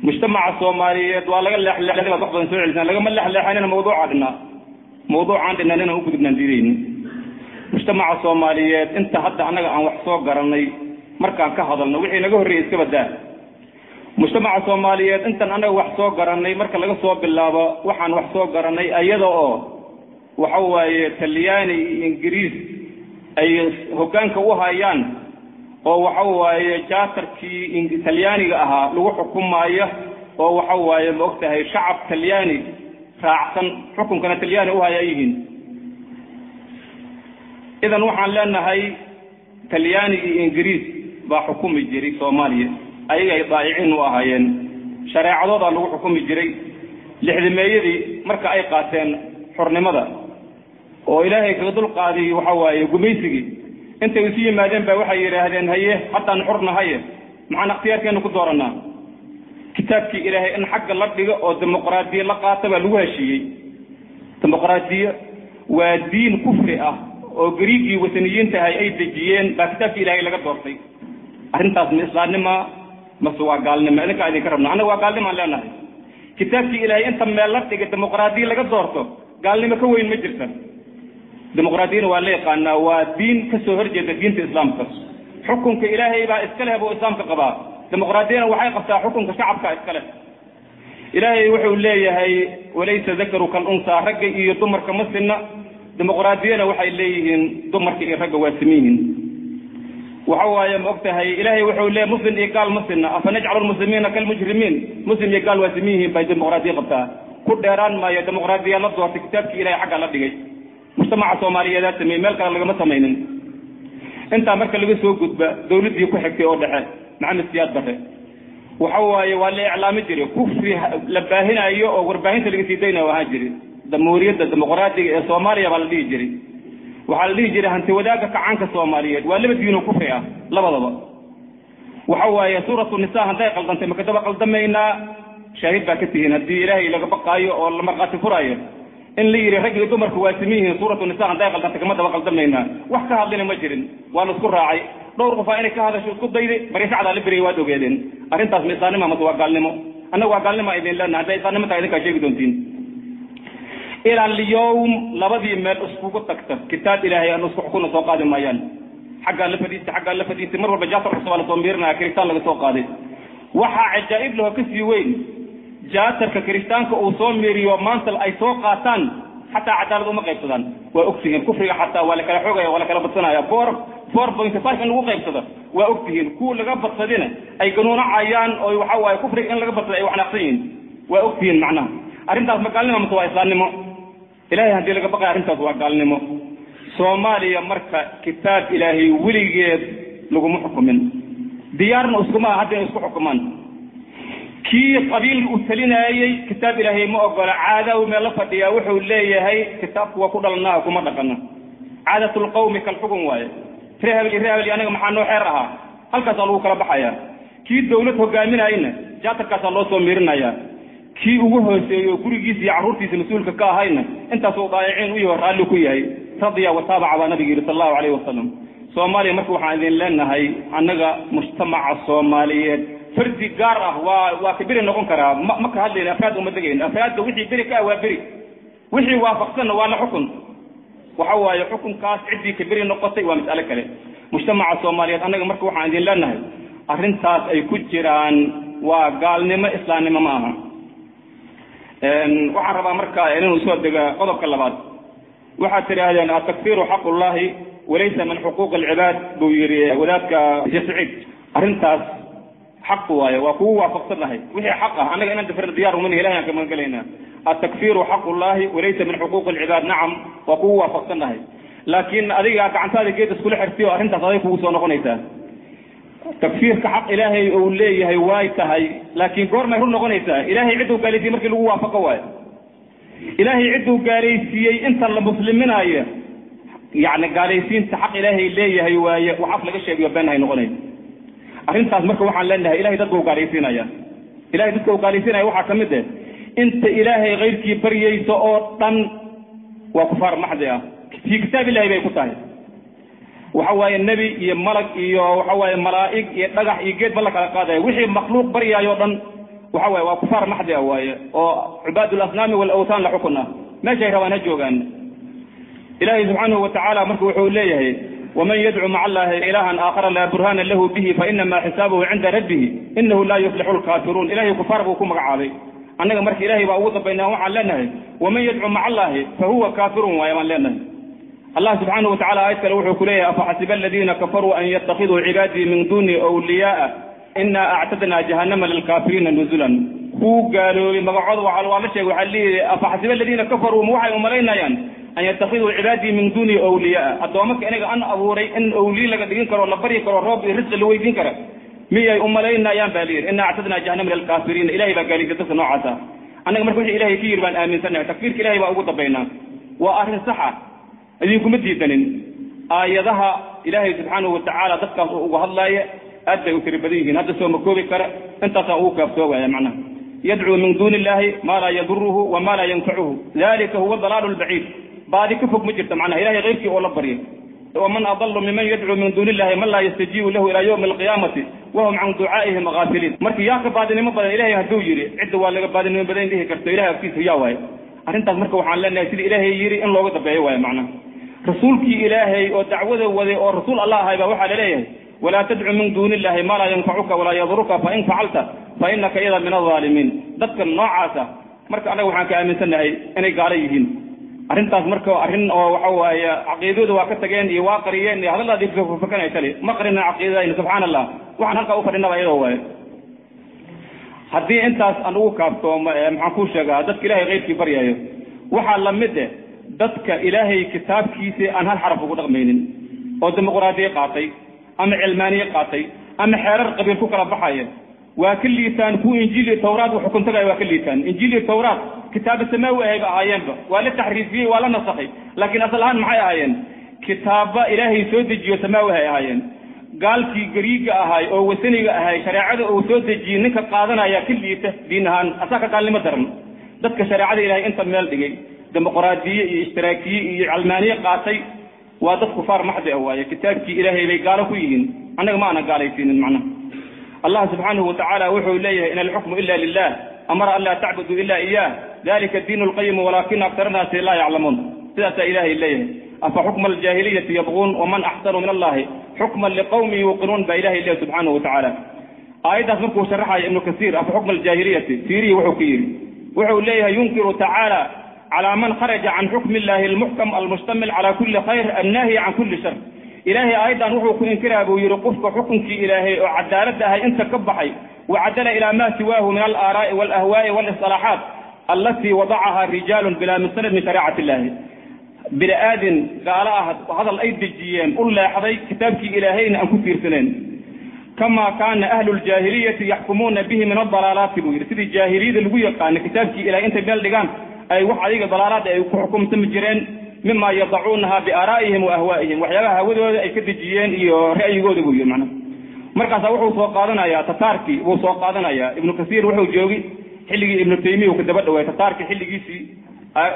مجتمع الصوماليات ولا قال لي بقصد نسوي لسان لقى ملح لحنا موضوع عندنا لنا وجودنا نديرين مجتمع الصوماليات انت حتى انا عن وحصو قرني markaan ka hadalno wixii naga horeeyay iska badaa mujtamaca Soomaaliyeed intan anaga wax soo garanay marka laga soo bilaabo waxaan wax soo garanay ayada oo waxa waaye Talyaani Ingiriis ay hoggaanka u hayaan oo waxa waaye jaatarkii Talyaaniga ahaa lagu xukumayo oo waxa waaye moogtahay shacab Talyaani raacsan xukunkana Talyaani u hayayeen idan waxaan leenahay Talyaani Ingiriis ba xukumi jiray Soomaaliya ay daayicin u ahaayeen shariicadooda lagu xukumi jiray lixdameeyadii marka ay qaateen xornimada oo Ilaahay ka dul qaadiy waxa waaye gumaysigii inta ay sii yimaadeen ba waxay yiraahdeen haye haddaan xornahay macna ikhtiyaarkeena ku dooranaa kitaabkii Ilaahay in xaq la dhigo oo dimuqraadiyo la qaato ba lagu heshiiyay dimuqraadiyo waa diin kufri ah oo Greegi wasaniyiinta ay dejiyeen ba kitaabkii Ilaahay laga doortay arintaas islaamnimo ma soo gaalnimo inka ay ka rabnaa anaga waa gaalnimo aan leenahay kitaabkii Ilaahay inta meel la dhigay dimuqraadiyo laga doorto gaalnimo ka weyn ma jirto dimuqraadiyada waa la yaqaanaa waa diin ka soo horjeeda diinta islaamka xukunka Ilaahay baa iska leh oo islaamka qaba dimuqraadiyada waxay qabtaa xukunka shacabka iska leh Ilaahay wuxuu leeyahay walaysa dhakaru kal unsa ragga iyo dumarka ma sinna dimuqraadiyada waxay leeyihiin dumarka iyo ragga waa simiin waxa waaye moogtahay Ilaahay wuxuu leeyahay muslim iyo gaal ma sinna afanaj'alu almuslimiina kal mujrimiin muslim iyo gaal waa simiin bay dimuqraadiya qabtaa ku dheeraan maayo dimuqraadiya la doortay kitaabkii Ilaahay xagga la dhigay mujtamaca Soomaaliyeed samee meel kale laga ma sameeynin inta marka laga soo gudba dawladii ku xigtay oo dhexe Maxamed Siyaad Barre waxa waaye waa la iclaami jiray kufri la baahinayo oo warbaahinta laga sii daynayo waxa jiray jamhuuriyadda dimuqraadiga ee Soomaaliya baa la dhigi jiray waxa la dhigi jiray hanti wadaaga kacaanka Soomaaliyeed waa laba diin oo kufri ah labadaba waxa waaye suuratu nisaa haday qaldantay makadaba qaldamayna shaahid baa ka tihiin hadii Ilaahay laga baqaayo oo la marqaati furaayo in la yiri rag iyo dumarku waa simihiin suuratu nisaa haday qaldantay kama daba qaldamayna wax ka hadlina ma jirin waa la isku raacay dhowr qof ay ka hadasho isku dayday bari sacada la bari waad ogeedeen arintaas miisaanima ma waa gaalnimo anagu waa gaalnimo idin leenahay haday islaamnimada idin ka sheegi doontiin إلى اليوم لبدي من أسبوع تكتب كتاب إلهي أن أسبوع كنا سوق قادم مايان حق الله فديت مر بجاتر رسول تنبيرنا كريستان لك سوق قادم وحا عجائب له كسي وين جاتر كريستان كأوصول ميري ومانسل أي سوق قاتان حتى عدالة ما قيبتدان وأكتهم كفر حتى ولا كلا حوجة ولا كلا بتصنع يا فور بوينت فايف إنه قيبتدان وأكتهم كل لقبض صدينا أي قانون عيان أو يحوى كفر إن لقبض أي وحنا قصين وأكتهم معناه أرنتاس مقالنا متوا إسلامنا إلهي هدي لك بقى أرنتاس وقالنا Soomaaliya marka kitaab Ilaahay wiligeed lagu xukumin diyaarna iskuma hadda isku xukumaan kii qabiil u talinayay kitaab Ilaahay ma ogola caado meel la fadhiya wuxuu leeyahay kitaabku waa ku dhalnaa kuma dhaqana caadatul qawmi kal xukum waaye reehel anaga maxaa noo xeer ahaa halkaas lagu kala baxaya kii dawlad hogaaminayna jaatarkaas loo soo miirinaya kii ugu hooseeyo gurigiisa iyo carruurtiisa mas'uulka ka ahayna intaas oo daayicin u yahay raalli ku yahay رضي وتابع على النبي صلى الله عليه وسلم Soomaaliya markuu waxaan idin leenahay anaga mujtamaca Soomaaliyeed fardi gaar ah waa kibir noqon kara ma ka hadlayna afraad uma dageen afraad wixii biri ka waa biri wixii waafaqsan waa la xukun waxa waaye xukunkaas cidii kibir noqotay waa mas'ala kale mujtamaca Soomaaliyeed anaga markuu waxaan idin leenahay arintaas ay ku jiraan waa gaalnimo islaamnimo ma aha waxaan rabaa marka inuu soo daga qodobka labaad waxaa tiraahdan at-takfiru haqqullahi walaysa min huquuq al-ibad buu yiri wadaadka Saciid arintaas xaq waaye waa kuwa waafaqsanahay wixii xaq ah anaga inaan dafar diyaar uma helaya kama galayna at-takfiru haqqullahi walaysa min huquuq al-ibad nacam waa kuwa waafaqsanahay laakiin adiga gacantaada geed isku xirtiyo arintaas ay kugu soo noqonaysaa takfiirka xaq Ilaahay oo leeyahay way tahay laakiin goorma run noqonaysaa Ilaahay cid uu gaaliyay markii lagu waafaqo waaye إلهي عدو قاليسيي انت المسلمين ايه يعني قاليسين تحق إلهي ليه هيوايه وحفل الشيء يبان هاي نغني أرنتاس مركو وحن لنا إلهي ددو قاليسين ايه إلهي ددو قاليسين ايه وحا كمده انت إلهي غيرك بريي سؤوطا وكفار محضة في كتاب إلهي بيكتاه وحواي النبي يملك وحواي الملائك يتلقح يجيد بالله على قاده وحي مخلوق بريا يوضا وحوى وكفار محض أوايا وعباد الأصنام والأوثان لحكنا ما شيء روانا جوغان إلهي سبحانه وتعالى مركوحه إليه ومن يدعو مع الله إلها آخر لا برهان له به فإنما حسابه عند ربه إنه لا يفلح الكافرون إلهي كفار بكم عالي أنك مرك إلهي وأوضى بينه وعلنه ومن يدعو مع الله فهو كافر ويمن لنا الله سبحانه وتعالى آية الوحي كلية أفحسب الذين كفروا أن يتخذوا عبادي من دون أولياء إنا أعتدنا جهنم للكافرين نزلا هو قالوا لمقعد وعلى والشيء وحلي أفحسب الذين كفروا موحي وملينا أن يتخذوا عبادي من دون أولياء أدوامك أنا أبوري إن أولي لك دين كرو لبري كرو الرب الرزق اللي هو يدين كرو مية أملينا يا بالير إنا أعتدنا جهنم للكافرين إلهي بقالي قدس نوعتا أنا مركوش إلهي كير بان آمن سنة تكفير إلهي بأوضى بينا وأهل الصحة أذيكم مديدن آياتها إلهي سبحانه وتعالى تذكر وهالله أدى يسر بديه هذا سوى مكوبي كرة أنت سأوك بسوى يا معنى يدعو من دون الله ما لا يضره وما لا ينفعه ذلك هو الضلال البعيد بعد كفك مجرد معنى إلهي غيرك ولا بريه ومن أضل ممن يدعو من دون الله من لا يستجيب له إلى يوم القيامة وهم عن دعائهم غافلين مركي ياك بعد ما بدأ إلهي هدو يري عدوا ولا بعد ما بدأ إلهي كرت إلهي في سياوي أنت مركو وحنا لنا يصير إلهي يري إن لوجد بيوي معنا رسولك إلهي ودعوة ورسول الله هاي بوحى عليه ولا تدعو من دون الله ما لا ينفعك ولا يضرك فإن فعلت فإنك إذا من الظالمين ذكر النوعاسة مركو أنا وحنا كأمن سنة أنا قاليهن أرنتاس مركو أرن وحوا عقيدة وكتجين يواقريين هذا الله ذي فكنا يتلي مقرنا عقيدة سبحان الله وحنا هلك أوفرنا بيروه haddii intaas aan ugu kaafto maxaan ku sheegaa dadka ilaahay qeybkii baryayo waxa la mid ah dadka ilaahay kitaabkiisa aan hal xaraf ugu dhaqmaynin oo dimuqraadiye qaatay ama cilmaaniye qaatay ama xeerar qabiil ku kala baxaya waa kaliitaan ku injiil tawraad wax ku tagay waa kaliitaan injiil tawraad kitaab samaawi ay ahaayeenba waa la taxriifiyay waa la nasakhay laakiin asalahan maxay ahaayeen kitaaba ilaahay soo dejiyo samaawi ay ahaayeen gaalkii gariiga ahay oo wasaniga ahay shariicada oo soo dejiyay ninka qaadanaya kaliita diinahan asaka qaalnimo daran dadka shariicada ilaahay inta meel dhigay dimuqraadiye iyo ishtiraakiye iyo cilmaaniye qaatay waa dad kufaar maxdi ah waaye kitaabkii ilaahay bay gaalo ku yihiin anaga ma ana gaalaysiinin macna الله سبحانه وتعالى وحو إليه إن الحكم إلا لله أمر أن لا تعبدوا إلا إياه ذلك الدين القيم ولكن أكثر الناس لا يعلمون سيأتى إلهي إليه أفحكم الجاهلية يبغون ومن أحسن من الله حكما لقوم يوقنون بإله الله سبحانه وتعالى آيات أذكر شرحها ابن كثير أفحكم الجاهلية سيري وحكير وحو إليه ينكر تعالى على من خرج عن حكم الله المحكم المشتمل على كل خير الناهي عن كل شر إلهي أيضا وحو كإنكره ويرقفك حكمك إلهي وعدالتها أنت كبحي وعدل إلى ما سواه من الآراء والأهواء والإصلاحات التي وضعها رجال بلا مستند من شريعة الله بلا آدن قال هذا الأيد الجيان قل لا حضي كتابك إلهين أن كثير سنين كما كان أهل الجاهلية يحكمون به من الضلالات بوير سيدي الجاهلية الوية قال كتابك إلهي أنت بلدقان أي وحديك ضلالات أي حكم تمجرين مما يضعونها بآرائهم وأهوائهم وحياها ودوا أي كدجيان رأي يقول بوير معنا مركز وحو سوقادنا يا تتاركي وسوقادنا يا ابن كثير وحو جوغي حلقي ابن تيمية وكدبدوا تتاركي حلقي سي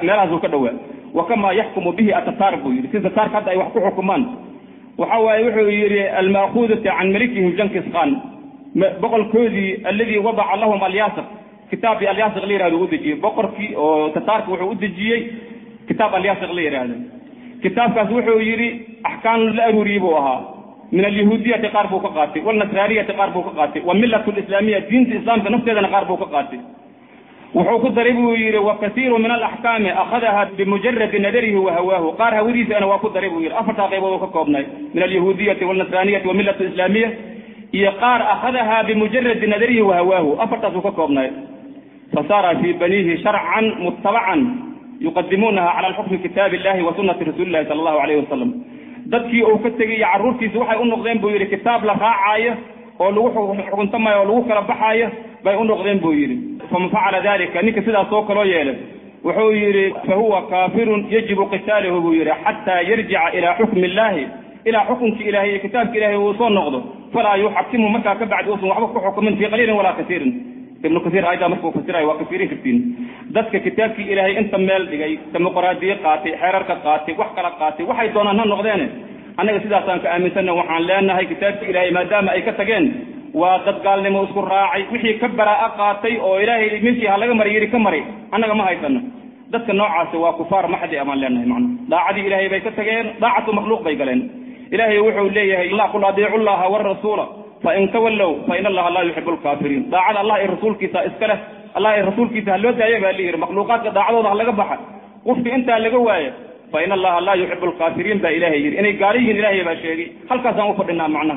مالازو كدوا وكما يحكم به التتارك بوير سيد التتارك حتى يحكم حكمان وحوى وحو يري المأخوذة عن ملكهم جنكس خان بقل كوذي الذي وضع لهم الياسق كتاب الياسق غير هذا ودجي بقركي وتتارك وحو ودجي كتاب الياسق غير هذا كتاب كاس وحو يري أحكام الأروري بوها من اليهودية قاربو كقاتي والنصرانية قاربو كقاتي والملة الإسلامية دين الإسلام بنفسه قاربو كقاتي وحوك ضربه يري وكثير من الأحكام أخذها بمجرد نذره وهواه قارها وريث أنا واكو ضربه يري أفتا غيبه كقوبنا من اليهودية والنصرانية والملة الإسلامية يقار أخذها بمجرد نذره وهواه أفتا كقوبنا فصار في بنيه شرعا متبعا يقدمونها على الحكم كتاب الله وسنة رسول الله صلى الله عليه وسلم dadkii oo ka tagay carruurtiisa waxay u noqdeen buu yiri kitaab la raacaayo oo lagu xukuntamayo oo lagu kala baxaayo bay u noqdeen buu yiri fama faala dalika ninka sidaas oo kale yeelay wuxuu yiri fa huwa kaafirun yajibu qitaluhu buu yiri hatta yarji'a ila hukmi allah ila hukmki ilaahi kitaabki ilaahi uu soo noqdo fala yuhkimu marka ka bacdi uu waxba ku xukumin fi qalilin wala kathirin ابن كثير أيضا مركو فسرها وكثيرين كثيرين ذاتك كتابك إلهي أنت مال لغاي ديمقراطية قاتي حرارك قاتي وحكرة قاتي وحي دونا نغضينه أنا سيدا سانك آمن سنة وحان لأن هاي كتابك إلهي ما دام أي كتاقين ودد قال لي مسكر راعي وحي كبر أقاطي أو إلهي مشي هلا جمر يري كمري أنا جم هايتنا دتك النوع سوا كفار ما حد أمان لنا معنا ضاعدي إلهي بيكتجين ضاعته مخلوق بيقلن إلهي وحول ليه الله قل أطيعوا الله والرسول فإن تولوا فإن الله لا يحب الكافرين ضاعد الله الرسول كيسا إسكله الله الرسول كيسا هلو جايب اللي مخلوقات ضاعدوا الله جبحة وفي أنت اللي جوايا فإن الله لا يحب الكافرين بإلهي إني قارين إلهي بشيء هل كذا مفردنا معنا